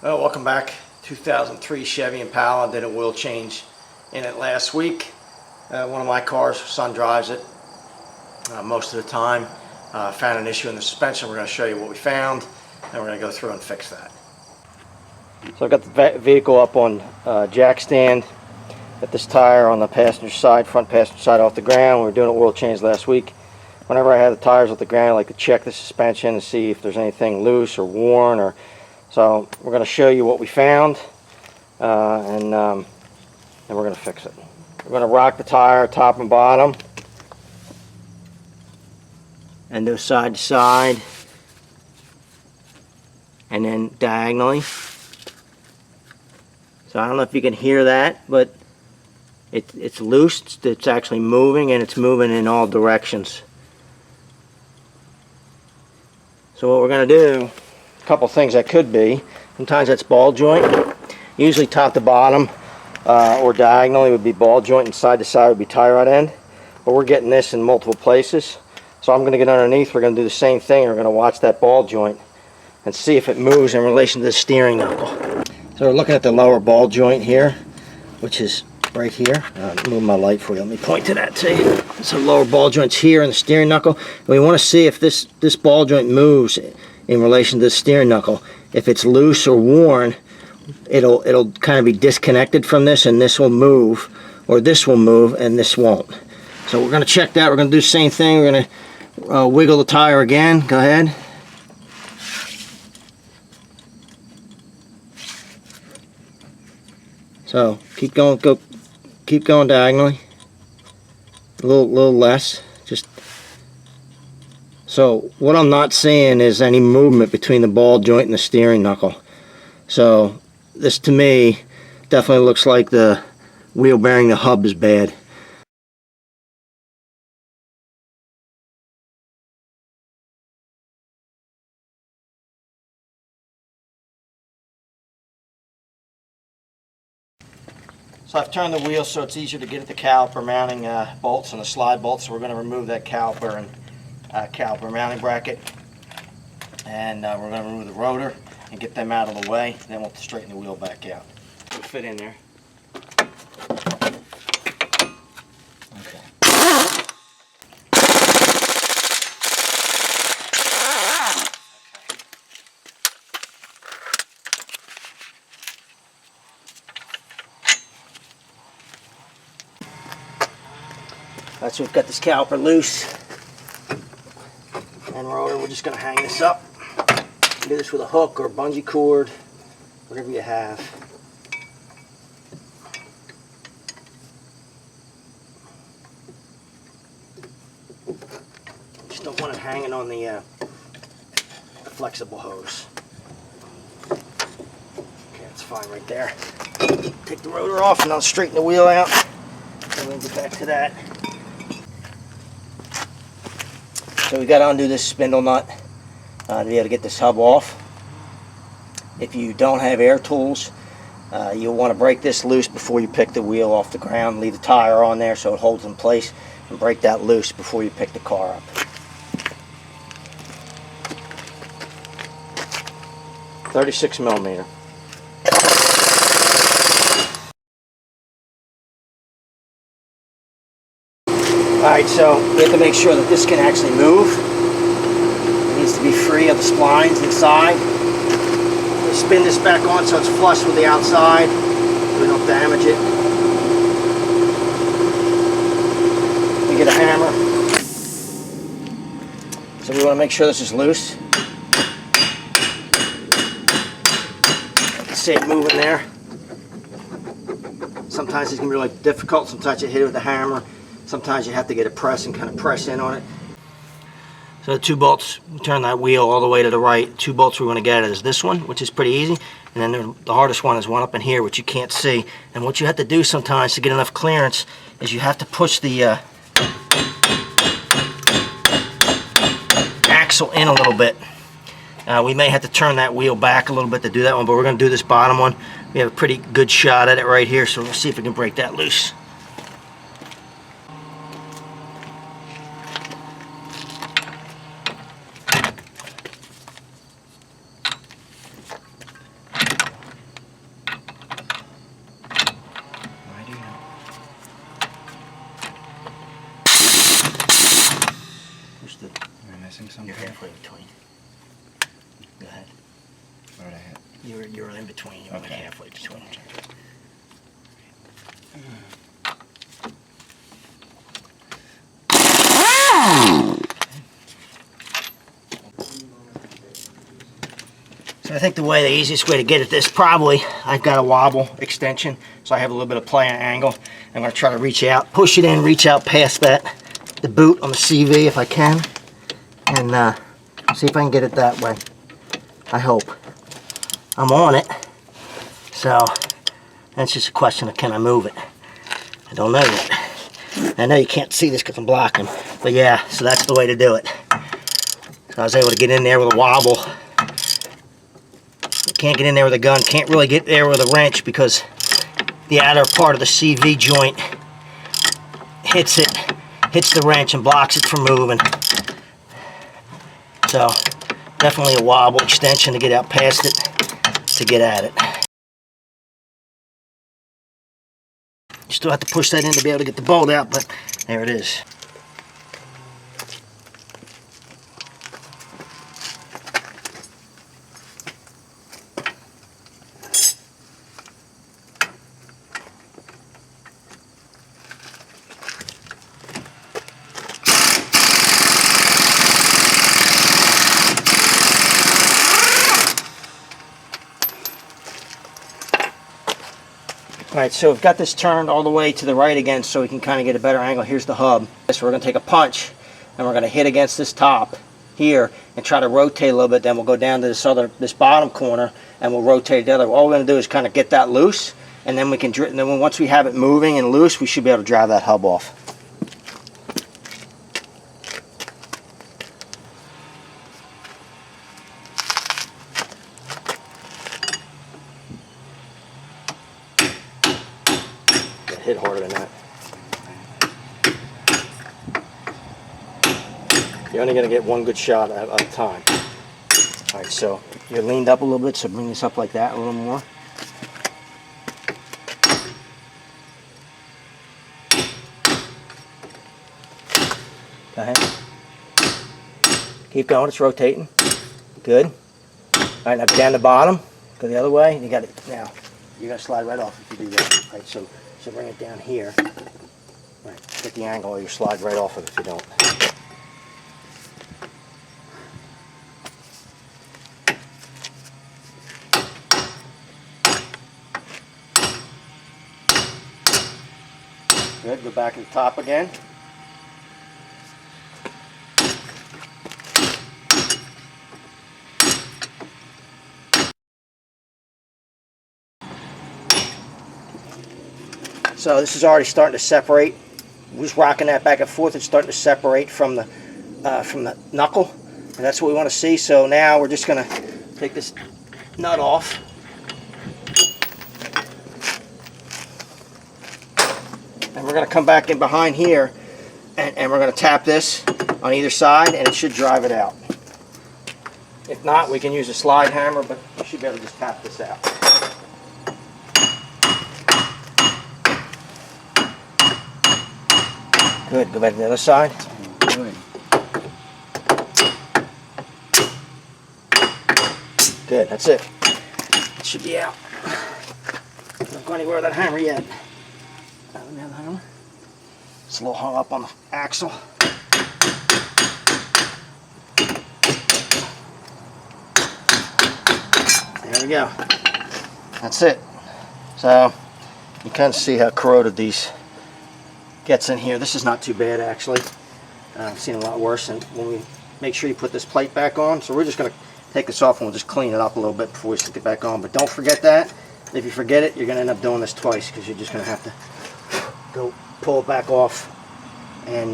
Well, welcome back. 2003 Chevy Impala. Did a wheel change in it last week. One of my cars, son drives it most of the time. Found an issue in the suspension. We're going to show you what we found, and we're going to go through and fix that. So I got the vehicle up on jack stand. Got this tire on the passenger side, front passenger side off the ground. We were doing an oil change last week. Whenever I have the tires off the ground, I like to check the suspension and see if there's anything loose or worn. So we're going to show you what we found, and we're going to fix it. We're going to rock the tire top and bottom, and do side to side, and then diagonally. So I don't know if you can hear that, but it's loose. It's actually moving, and it's moving in all directions. So what we're going to do, a couple things that could be. Sometimes that's ball joint. Usually top to bottom or diagonally would be ball joint, and side to side would be tie rod end. But we're getting this in multiple places. So I'm going to get underneath. We're going to do the same thing. We're going to watch that ball joint and see if it moves in relation to the steering knuckle. So we're looking at the lower ball joint here, which is right here. Move my light for you. Let me point to that too. So lower ball joint's here in the steering knuckle. And we want to see if this ball joint moves in relation to the steering knuckle. If it's loose or worn, it'll kind of be disconnected from this, and this will move, or this will move and this won't. So we're going to check that. We're going to do the same thing. We're going to wiggle the tire again. Go ahead. So keep going diagonally. A little less. Just so what I'm not seeing is any movement between the ball joint and the steering knuckle. So this to me definitely looks like the wheel bearing, the hub is bad. So I've turned the wheel so it's easier to get at the caliper mounting bolts and the slide bolts. So we're going to remove that caliper and caliper mounting bracket, and we're going to remove the rotor and get them out of the way. Then we'll straighten the wheel back out. It'll fit in there. Okay. Alright, so we've got this caliper loose and rotor. We're just going to hang this up. Do this with a hook or a bungee cord, whatever you have. Just don't want it hanging on the flexible hose. Okay, that's fine right there. Take the rotor off and I'll straighten the wheel out, and we'll get back to that. So we got to undo this spindle nut to be able to get this hub off. If you don't have air tools, you'll want to break this loose before you pick the wheel off the ground. Leave the tire on there so it holds in place, and break that loose before you pick the car up. .36 millimeter. Alright, so we have to make sure that this can actually move. It needs to be free of the splines inside. We spin this back on so it's flush with the outside so we don't damage it. We get a hammer. So we want to make sure this is loose. You can see it moving there. Sometimes it's going to be really difficult. Sometimes you hit it with a hammer. Sometimes you have to get a press and kind of press in on it. So the two bolts, turn that wheel all the way to the right. Two bolts we want to get at is this one, which is pretty easy. And then the hardest one is one up in here, which you can't see. And what you have to do sometimes to get enough clearance is you have to push the axle in a little bit. We may have to turn that wheel back a little bit to do that one, but we're going to do this bottom one. We have a pretty good shot at it right here, so we'll see if we can break that loose. something? You're halfway between. Go ahead. Where did I hit? You're in between. You're Okay. like halfway between. So I think the easiest way to get at this, probably, I've got a wobble extension, so I have a little bit of play on angle. I'm going to try to reach out, push it in, reach out past the boot on the CV if I can, and see if I can get it that way. I hope. I'm on it, so that's just a question of can I move it. I don't know yet. I know you can't see this because I'm blocking, but yeah, so that's the way to do it. So I was able to get in there with a wobble. Can't get in there with a gun, can't really get there with a wrench because the outer part of the CV joint hits the wrench and blocks it from moving. So definitely a wobble extension to get out past it, to get at it. You still have to push that in to be able to get the bolt out, but there it is. Alright, so we've got this turned all the way to the right again so we can kind of get a better angle. Here's the hub. So we're going to take a punch and we're going to hit against this top here and try to rotate a little bit. Then we'll go down to this bottom corner and we'll rotate the other. All we're going to do is kind of get that loose, and then we can, and then once we have it moving and loose, we should be able to drive that hub off. Hit harder than that. You're only going to get one good shot at a time. Alright, so you're leaned up a little bit, so bring this up like that a little more. Go ahead. Keep going, it's rotating. Good. Alright, now go down the bottom. Go the other way. You got it. Now, you're going to slide right off if you do that. Alright, so bring it down here. Right, get the angle or you slide right off of it if you don't. Good, go back to the top again. So this is already starting to separate. We're just rocking that back and forth. It's starting to separate from the knuckle, and that's what we want to see. So now we're just going to take this nut off. And we're going to come back in behind here, and we're going to tap this on either side, and it should drive it out. If not, we can use a slide hammer, but you should be able to just tap this out. Good, go back to the other side. Good. Good, that's it. It should be out. Don't go anywhere with that hammer yet. It's a little hung up on the axle. There we go. That's it. So you kind of see how corroded these gets in here. This is not too bad actually. I've seen a lot worse. And when we make sure you put this plate back on, so we're just going to take this off and we'll just clean it up a little bit before we stick it back on. But don't forget that. If you forget it, you're going to end up doing this twice because you're just going to have to go pull it back off and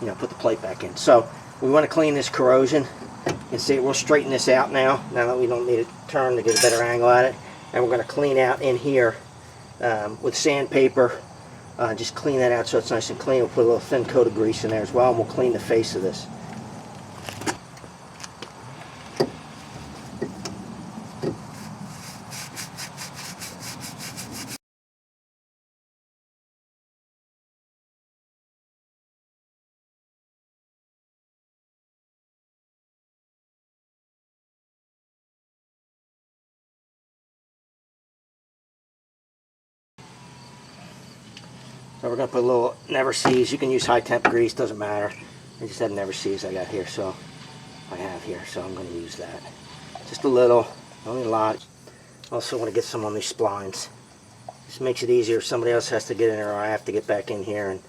you know, put the plate back in. So we want to clean this corrosion. You can see we'll straighten this out now that we don't need it turned to get a better angle at it. And we're going to clean out in here with sandpaper. Just clean that out so it's nice and clean. We'll put a little thin coat of grease in there as well, and we'll clean the face of this. So we're going to put a little never sees. You can use high temp grease, doesn't matter. I just have never sees I got here, so I have here, so I'm going to use that. Just a little, only a lot. Also want to get some on these splines. Just makes it easier if somebody else has to get in there or I have to get back in here and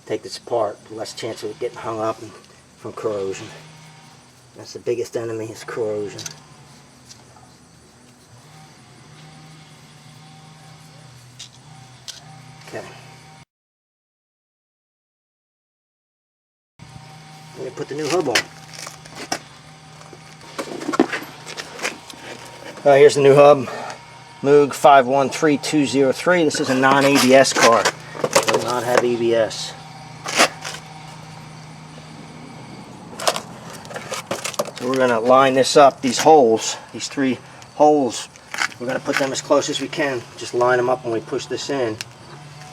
take this apart. Less chance of it getting hung up and from corrosion. That's the biggest enemy, is corrosion. Okay. I'm going to put the new hub on. Here's the new hub. Moog 513203. This is a non-ABS car. Does not have ABS. So we're going to line this up, these holes, these 3 holes. We're going to put them as close as we can. Just line them up when we push this in.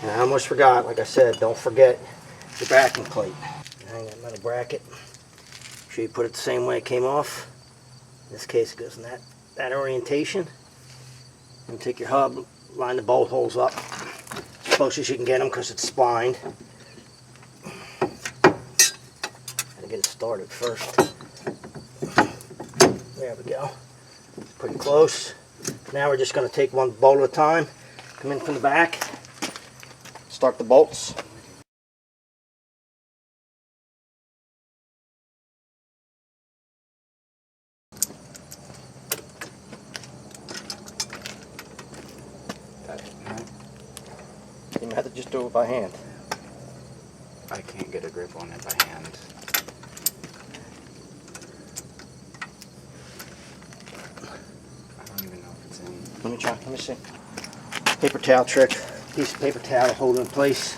And I almost forgot, like I said, don't forget your backing plate. Hang that metal bracket. Make sure you put it the same way it came off. In this case, it goes in that orientation. And take your hub, line the bolt holes up as close as you can get them because it's splined. Gotta get it started first. There we go. Pretty close. Now we're just going to take one bolt at a time, come in from the back, start the bolts. You might have to just do it by hand. I can't get a grip on it by hand. I don't even know if it's in. Let me try. Let me see. Paper towel trick. Piece of paper towel to hold it in place.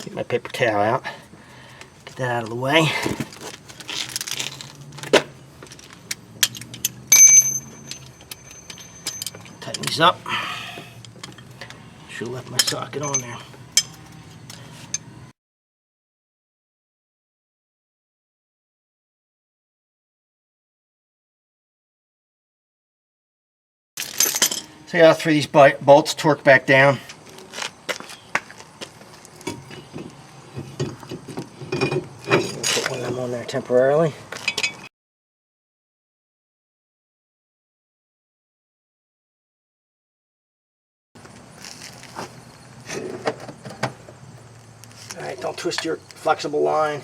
Get my paper towel out. Get that out of the way. Tighten these up. Should have left my socket on there. So yeah, 3 of these bolts torque back down. Put one of them on there temporarily. Alright, don't twist your flexible line.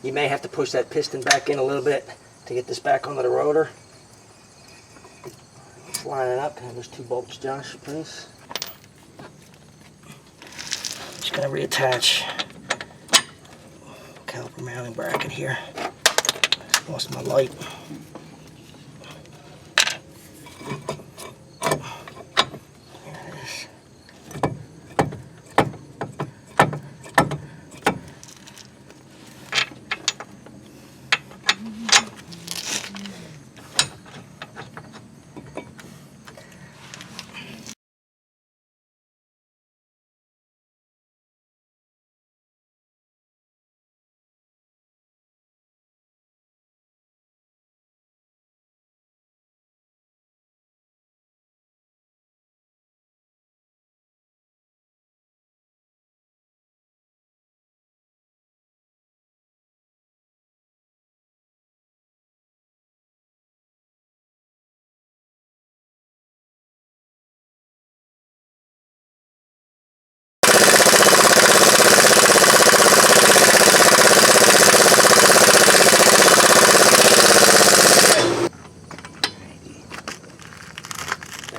You may have to push that piston back in a little bit to get this back onto the rotor. Let's line it up. Can I have those 2 bolts, Josh, please? Just going to reattach caliper mounting bracket here. Lost my light. There it is.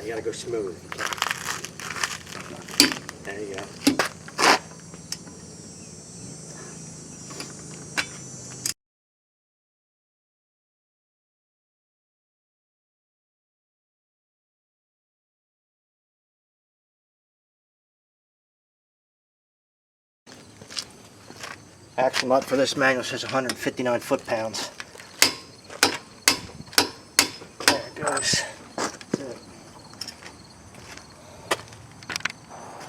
You gotta go smooth. There you go. Axle nut for this manual says 159 foot-pounds. There it goes.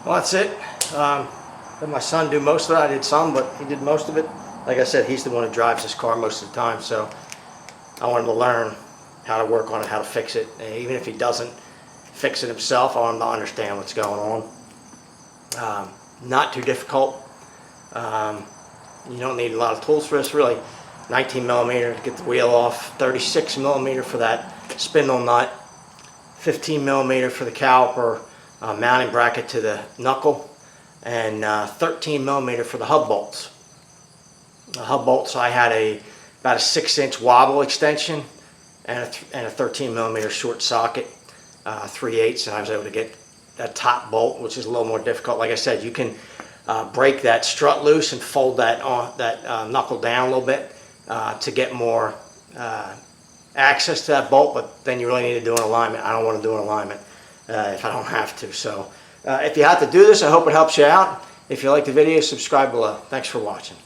Well, that's it. Let my son do most of it. I did some, but he did most of it. Like I said, he's the one who drives this car most of the time, so I want him to learn how to work on it, how to fix it. And even if he doesn't fix it himself, I want him to understand what's going on. Not too difficult. You don't need a lot of tools for this, really. 19 millimeter to get the wheel off, 36 millimeter for that spindle nut, 15 millimeter for the caliper mounting bracket to the knuckle, and 13 millimeter for the hub bolts. The hub bolts, I had about a 6-inch wobble extension and a 13 millimeter short socket, 3/8, and I was able to get that top bolt, which is a little more difficult. Like I said, you can break that strut loose and fold that knuckle down a little bit to get more access to that bolt, but then you really need to do an alignment. I don't want to do an alignment if I don't have to. So if you have to do this, I hope it helps you out. If you like the video, subscribe below. Thanks for watching.